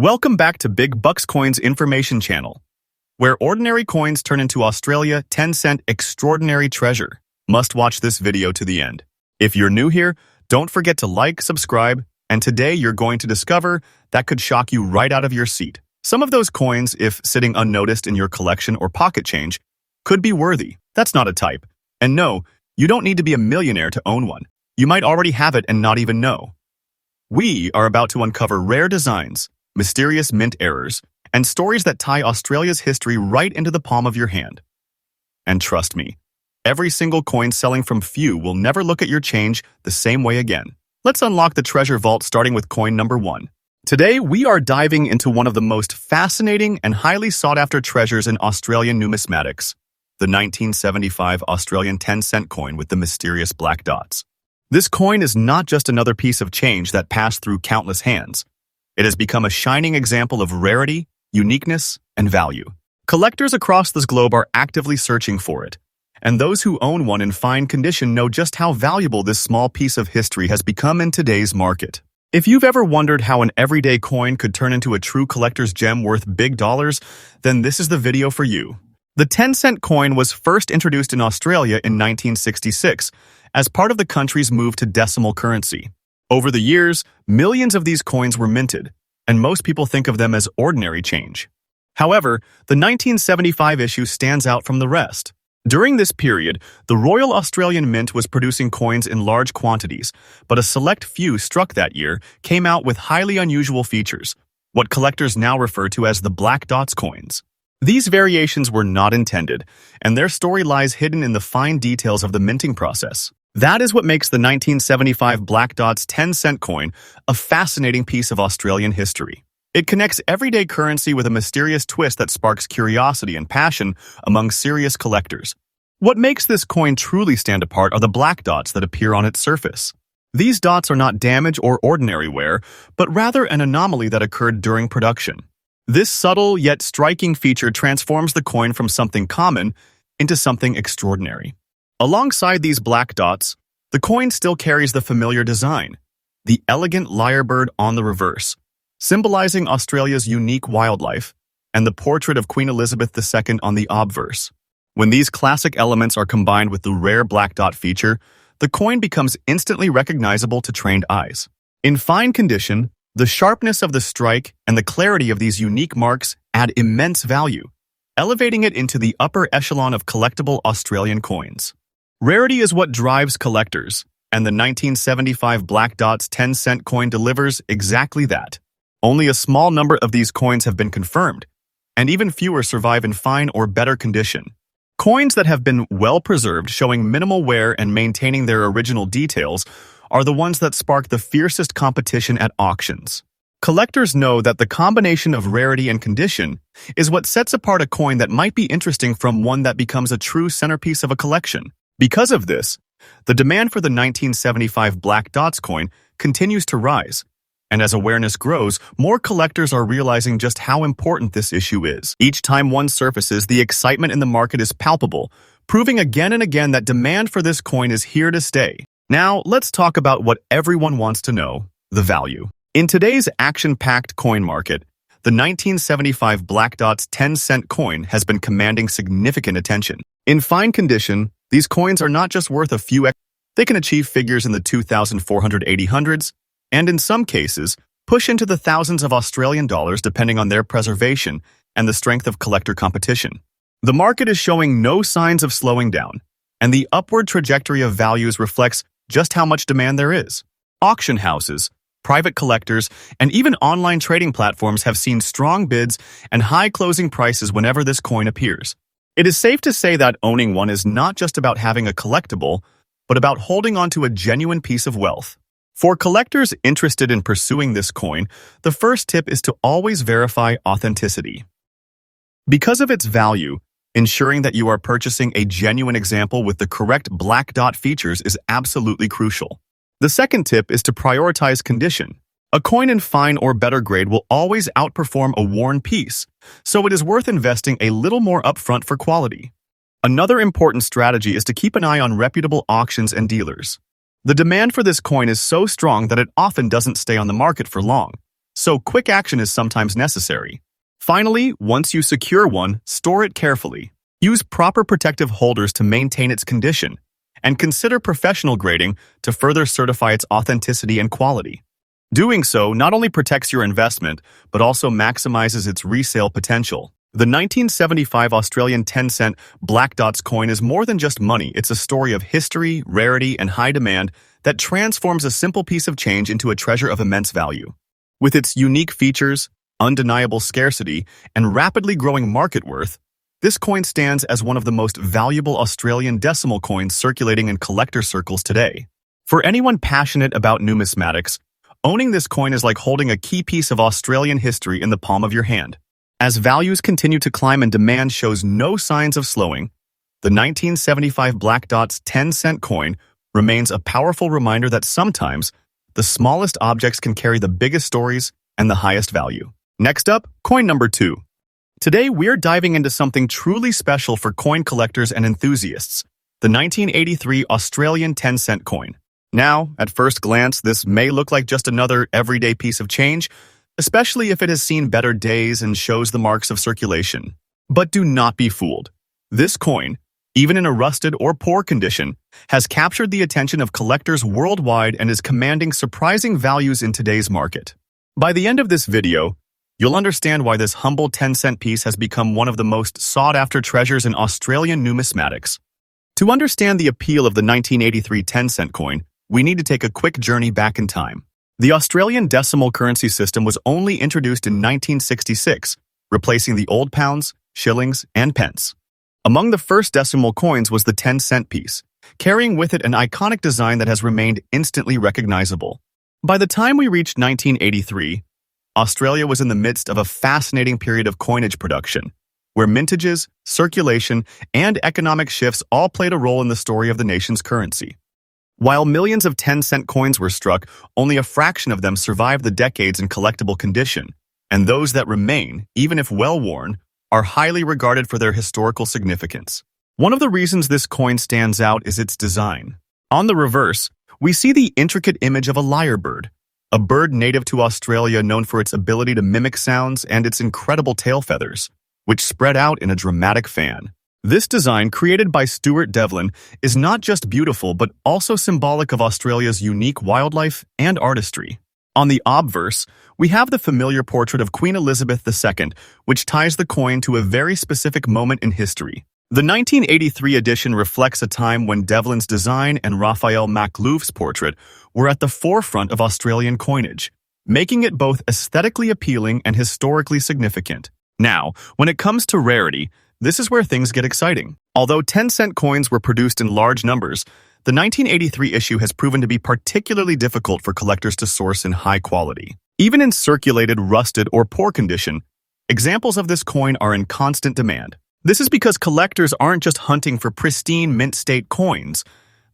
Welcome back to Big Bucks Coins Information Channel, where ordinary coins turn into Australia 10-cent extraordinary treasure. Must watch this video to the end. If you're new here, don't forget to like, subscribe, and today you're going to discover that could shock you right out of your seat. Some of those coins, if sitting unnoticed in your collection or pocket change, could be worthy. That's not a type. And no, you don't need to be a millionaire to own one. You might already have it and not even know. We are about to uncover rare designs, mysterious mint errors, and stories that tie Australia's history right into the palm of your hand. And trust me, every single coin selling from few will never look at your change the same way again. Let's unlock the treasure vault starting with coin number 1. Today, we are diving into one of the most fascinating and highly sought-after treasures in Australian numismatics, the 1975 Australian 10-cent coin with the mysterious black dots. This coin is not just another piece of change that passed through countless hands. It has become a shining example of rarity, uniqueness, and value. Collectors across this globe are actively searching for it, and those who own one in fine condition know just how valuable this small piece of history has become in today's market. If you've ever wondered how an everyday coin could turn into a true collector's gem worth big dollars, then this is the video for you. The 10-cent coin was first introduced in Australia in 1966 as part of the country's move to decimal currency. Over the years, millions of these coins were minted, and most people think of them as ordinary change. However, the 1975 issue stands out from the rest. During this period, the Royal Australian Mint was producing coins in large quantities, but a select few struck that year came out with highly unusual features, what collectors now refer to as the black dots coins. These variations were not intended, and their story lies hidden in the fine details of the minting process. That is what makes the 1975 Black Dots 10-cent coin a fascinating piece of Australian history. It connects everyday currency with a mysterious twist that sparks curiosity and passion among serious collectors. What makes this coin truly stand apart are the black dots that appear on its surface. These dots are not damage or ordinary wear, but rather an anomaly that occurred during production. This subtle yet striking feature transforms the coin from something common into something extraordinary. Alongside these black dots, the coin still carries the familiar design, the elegant lyrebird on the reverse, symbolizing Australia's unique wildlife, and the portrait of Queen Elizabeth II on the obverse. When these classic elements are combined with the rare black dot feature, the coin becomes instantly recognizable to trained eyes. In fine condition, the sharpness of the strike and the clarity of these unique marks add immense value, elevating it into the upper echelon of collectible Australian coins. Rarity is what drives collectors, and the 1975 Black Dots 10-cent coin delivers exactly that. Only a small number of these coins have been confirmed, and even fewer survive in fine or better condition. Coins that have been well preserved, showing minimal wear and maintaining their original details, are the ones that spark the fiercest competition at auctions. Collectors know that the combination of rarity and condition is what sets apart a coin that might be interesting from one that becomes a true centerpiece of a collection. Because of this, the demand for the 1975 Black Dots coin continues to rise, and as awareness grows, more collectors are realizing just how important this issue is. Each time one surfaces, the excitement in the market is palpable, proving again and again that demand for this coin is here to stay. Now, let's talk about what everyone wants to know, the value. In today's action-packed coin market, the 1975 Black Dots 10-cent coin has been commanding significant attention. In fine condition, these coins are not just worth a few they can achieve figures in the 2,480 hundreds, and in some cases, push into the thousands of Australian dollars depending on their preservation and the strength of collector competition. The market is showing no signs of slowing down, and the upward trajectory of values reflects just how much demand there is. Auction houses, private collectors, and even online trading platforms have seen strong bids and high closing prices whenever this coin appears. It is safe to say that owning one is not just about having a collectible, but about holding on to a genuine piece of wealth. For collectors interested in pursuing this coin, the first tip is to always verify authenticity. Because of its value, ensuring that you are purchasing a genuine example with the correct black dot features is absolutely crucial. The second tip is to prioritize condition. A coin in fine or better grade will always outperform a worn piece, so it is worth investing a little more upfront for quality. Another important strategy is to keep an eye on reputable auctions and dealers. The demand for this coin is so strong that it often doesn't stay on the market for long, so quick action is sometimes necessary. Finally, once you secure one, store it carefully. Use proper protective holders to maintain its condition, and consider professional grading to further certify its authenticity and quality. Doing so not only protects your investment, but also maximizes its resale potential. The 1975 Australian 10-cent Black Dots coin is more than just money. It's a story of history, rarity, and high demand that transforms a simple piece of change into a treasure of immense value. With its unique features, undeniable scarcity, and rapidly growing market worth, this coin stands as one of the most valuable Australian decimal coins circulating in collector circles today. For anyone passionate about numismatics, owning this coin is like holding a key piece of Australian history in the palm of your hand. As values continue to climb and demand shows no signs of slowing, the 1975 Black Dots 10-cent coin remains a powerful reminder that sometimes the smallest objects can carry the biggest stories and the highest value. Next up, coin number 2. Today, we're diving into something truly special for coin collectors and enthusiasts, the 1983 Australian 10-cent coin. Now, at first glance, this may look like just another everyday piece of change, especially if it has seen better days and shows the marks of circulation. But do not be fooled. This coin, even in a rusted or poor condition, has captured the attention of collectors worldwide and is commanding surprising values in today's market. By the end of this video, you'll understand why this humble 10-cent piece has become one of the most sought-after treasures in Australian numismatics. To understand the appeal of the 1983 10-cent coin, we need to take a quick journey back in time. The Australian decimal currency system was only introduced in 1966, replacing the old pounds, shillings, and pence. Among the first decimal coins was the 10-cent piece, carrying with it an iconic design that has remained instantly recognizable. By the time we reached 1983, Australia was in the midst of a fascinating period of coinage production, where mintages, circulation, and economic shifts all played a role in the story of the nation's currency. While millions of 10-cent coins were struck, only a fraction of them survived the decades in collectible condition, and those that remain, even if well-worn, are highly regarded for their historical significance. One of the reasons this coin stands out is its design. On the reverse, we see the intricate image of a lyrebird, a bird native to Australia known for its ability to mimic sounds and its incredible tail feathers, which spread out in a dramatic fan. This design, created by Stuart Devlin, is not just beautiful but also symbolic of Australia's unique wildlife and artistry. On the obverse, we have the familiar portrait of Queen Elizabeth II, which ties the coin to a very specific moment in history. The 1983 edition reflects a time when Devlin's design and Raphael MacLouf's portrait were at the forefront of Australian coinage, making it both aesthetically appealing and historically significant. Now, when it comes to rarity, this is where things get exciting. Although 10-cent coins were produced in large numbers, the 1983 issue has proven to be particularly difficult for collectors to source in high quality. Even in circulated, rusted, or poor condition, examples of this coin are in constant demand. This is because collectors aren't just hunting for pristine mint-state coins.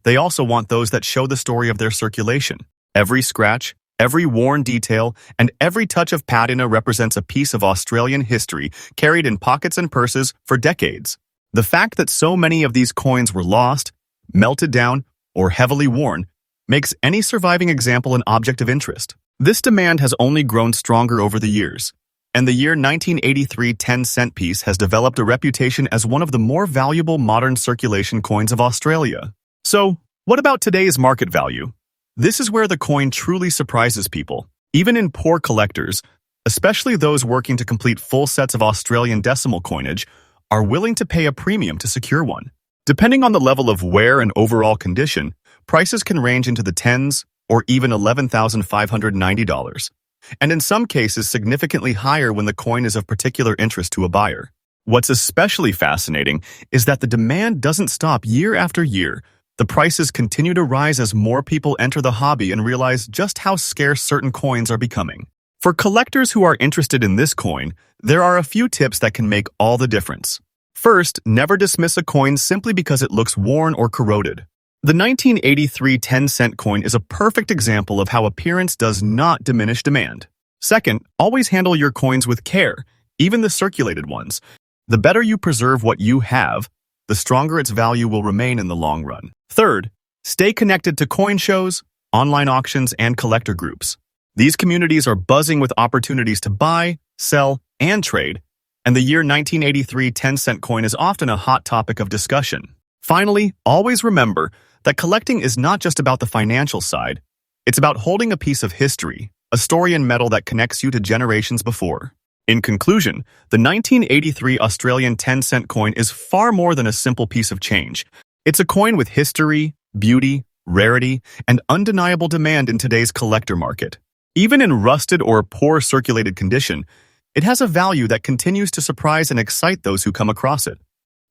They also want those that show the story of their circulation. Every scratch, every worn detail, and every touch of patina represents a piece of Australian history carried in pockets and purses for decades. The fact that so many of these coins were lost, melted down, or heavily worn makes any surviving example an object of interest. This demand has only grown stronger over the years, and the year 1983 10-cent piece has developed a reputation as one of the more valuable modern circulation coins of Australia. So, what about today's market value? This is where the coin truly surprises people. Even in poor collectors, especially those working to complete full sets of Australian decimal coinage, are willing to pay a premium to secure one. Depending on the level of wear and overall condition, prices can range into the tens or even $11,590, and in some cases significantly higher when the coin is of particular interest to a buyer. What's especially fascinating is that the demand doesn't stop year after year. The prices continue to rise as more people enter the hobby and realize just how scarce certain coins are becoming. For collectors who are interested in this coin, there are a few tips that can make all the difference. First, never dismiss a coin simply because it looks worn or corroded. The 1983 10-cent coin is a perfect example of how appearance does not diminish demand. Second, always handle your coins with care, even the circulated ones. The better you preserve what you have, the stronger its value will remain in the long run. Third, stay connected to coin shows, online auctions, and collector groups. These communities are buzzing with opportunities to buy, sell, and trade, and the year 1983 10-cent coin is often a hot topic of discussion. Finally, always remember that collecting is not just about the financial side. It's about holding a piece of history, a story and metal that connects you to generations before. In conclusion, the 1983 Australian 10-cent coin is far more than a simple piece of change. It's a coin with history, beauty, rarity, and undeniable demand in today's collector market. Even in rusted or poor circulated condition, it has a value that continues to surprise and excite those who come across it.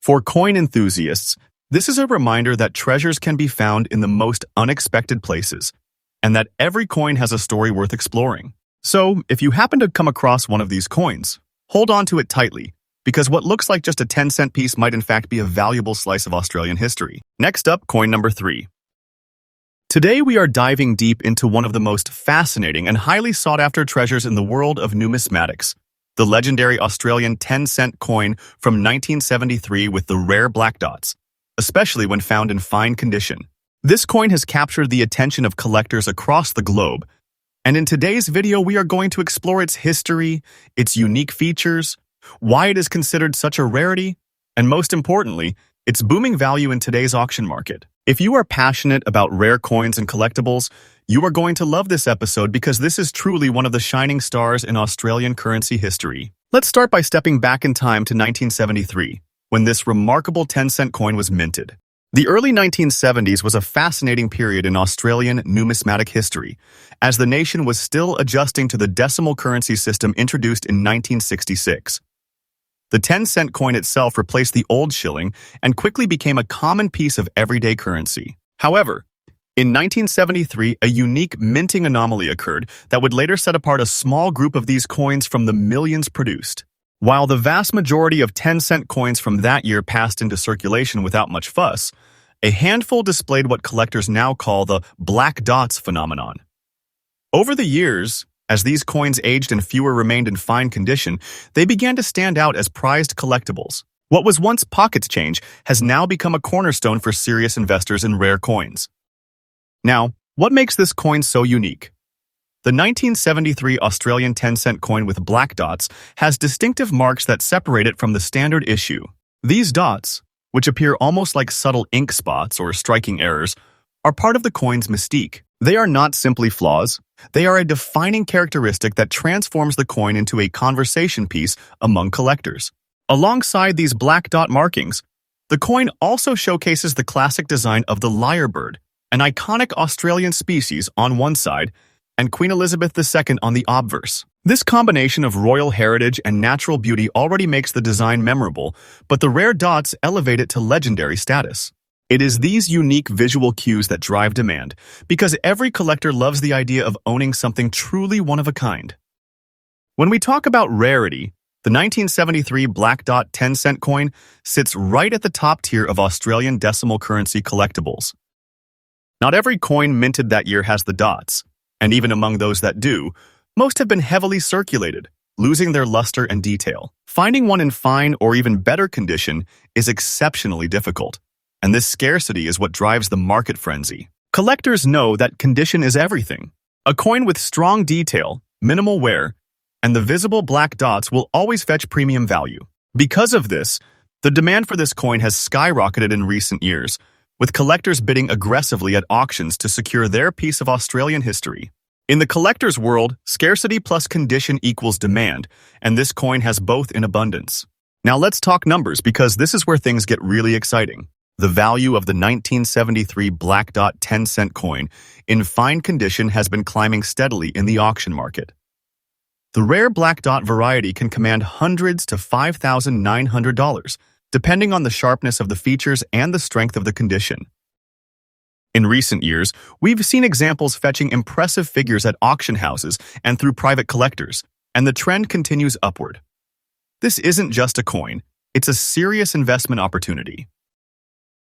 For coin enthusiasts, this is a reminder that treasures can be found in the most unexpected places, and that every coin has a story worth exploring. So, if you happen to come across one of these coins, hold on to it tightly, because what looks like just a 10-cent piece might in fact be a valuable slice of Australian history. Next up, coin number 3. Today we are diving deep into one of the most fascinating and highly sought-after treasures in the world of numismatics, the legendary Australian 10-cent coin from 1973 with the rare black dots, especially when found in fine condition. This coin has captured the attention of collectors across the globe, and in today's video we are going to explore its history, its unique features, why it is considered such a rarity, and most importantly, its booming value in today's auction market. If you are passionate about rare coins and collectibles, you are going to love this episode because this is truly one of the shining stars in Australian currency history. Let's start by stepping back in time to 1973, when this remarkable 10-cent coin was minted. The early 1970s was a fascinating period in Australian numismatic history, as the nation was still adjusting to the decimal currency system introduced in 1966. The 10-cent coin itself replaced the old shilling and quickly became a common piece of everyday currency. However, in 1973, a unique minting anomaly occurred that would later set apart a small group of these coins from the millions produced. While the vast majority of 10-cent coins from that year passed into circulation without much fuss, a handful displayed what collectors now call the black dots phenomenon. Over the years, as these coins aged and fewer remained in fine condition, they began to stand out as prized collectibles. What was once pocket change has now become a cornerstone for serious investors in rare coins. Now, what makes this coin so unique? The 1973 Australian 10-cent coin with black dots has distinctive marks that separate it from the standard issue. These dots, which appear almost like subtle ink spots or striking errors, are part of the coin's mystique. They are not simply flaws. They are a defining characteristic that transforms the coin into a conversation piece among collectors. Alongside these black dot markings, the coin also showcases the classic design of the lyrebird, an iconic Australian species on one side, and Queen Elizabeth II on the obverse. This combination of royal heritage and natural beauty already makes the design memorable, but the rare dots elevate it to legendary status. It is these unique visual cues that drive demand, because every collector loves the idea of owning something truly one of a kind. When we talk about rarity, the 1973 black dot 10-cent coin sits right at the top tier of Australian decimal currency collectibles. Not every coin minted that year has the dots, and even among those that do, most have been heavily circulated, losing their luster and detail. Finding one in fine or even better condition is exceptionally difficult, and this scarcity is what drives the market frenzy. Collectors know that condition is everything. A coin with strong detail, minimal wear, and the visible black dots will always fetch premium value. Because of this, the demand for this coin has skyrocketed in recent years, with collectors bidding aggressively at auctions to secure their piece of Australian history. In the collector's world, scarcity plus condition equals demand, and this coin has both in abundance. Now let's talk numbers, because this is where things get really exciting. The value of the 1973 black dot 10-cent coin in fine condition has been climbing steadily in the auction market. The rare black dot variety can command hundreds to $5,900, depending on the sharpness of the features and the strength of the condition. In recent years, we've seen examples fetching impressive figures at auction houses and through private collectors, and the trend continues upward. This isn't just a coin, it's a serious investment opportunity.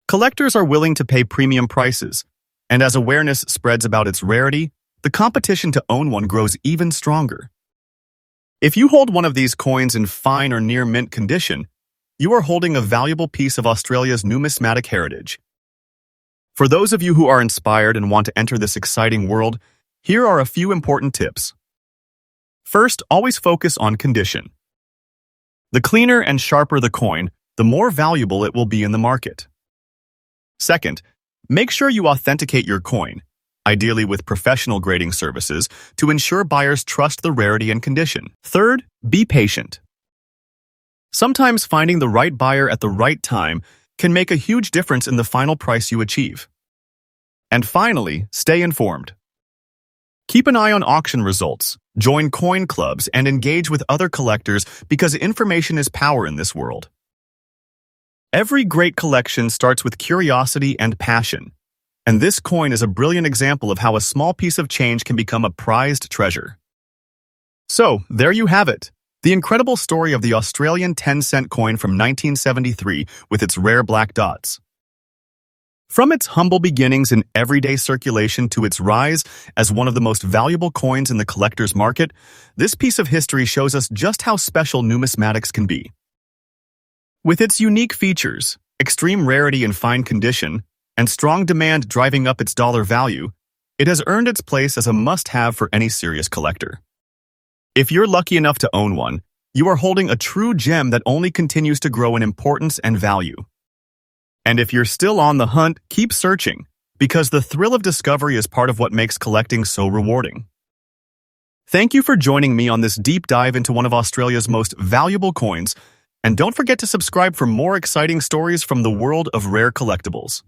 Collectors are willing to pay premium prices, and as awareness spreads about its rarity, the competition to own one grows even stronger. If you hold one of these coins in fine or near mint condition, you are holding a valuable piece of Australia's numismatic heritage. For those of you who are inspired and want to enter this exciting world, Here are a few important tips. First, always focus on condition. The cleaner and sharper the coin, the more valuable it will be in the market. Second, make sure you authenticate your coin, ideally with professional grading services, to ensure buyers trust the rarity and condition. Third, be patient. Sometimes finding the right buyer at the right time can make a huge difference in the final price you achieve. And finally, stay informed. Keep an eye on auction results, join coin clubs, and engage with other collectors because information is power in this world. Every great collection starts with curiosity and passion, and this coin is a brilliant example of how a small piece of change can become a prized treasure. So, there you have it, the incredible story of the Australian 10-cent coin from 1973 with its rare black dots. From its humble beginnings in everyday circulation to its rise as one of the most valuable coins in the collector's market, this piece of history shows us just how special numismatics can be. With its unique features, extreme rarity and fine condition, and strong demand driving up its dollar value, it has earned its place as a must-have for any serious collector. If you're lucky enough to own one, you are holding a true gem that only continues to grow in importance and value. And if you're still on the hunt, keep searching, because the thrill of discovery is part of what makes collecting so rewarding. Thank you for joining me on this deep dive into one of Australia's most valuable coins, and don't forget to subscribe for more exciting stories from the world of rare collectibles.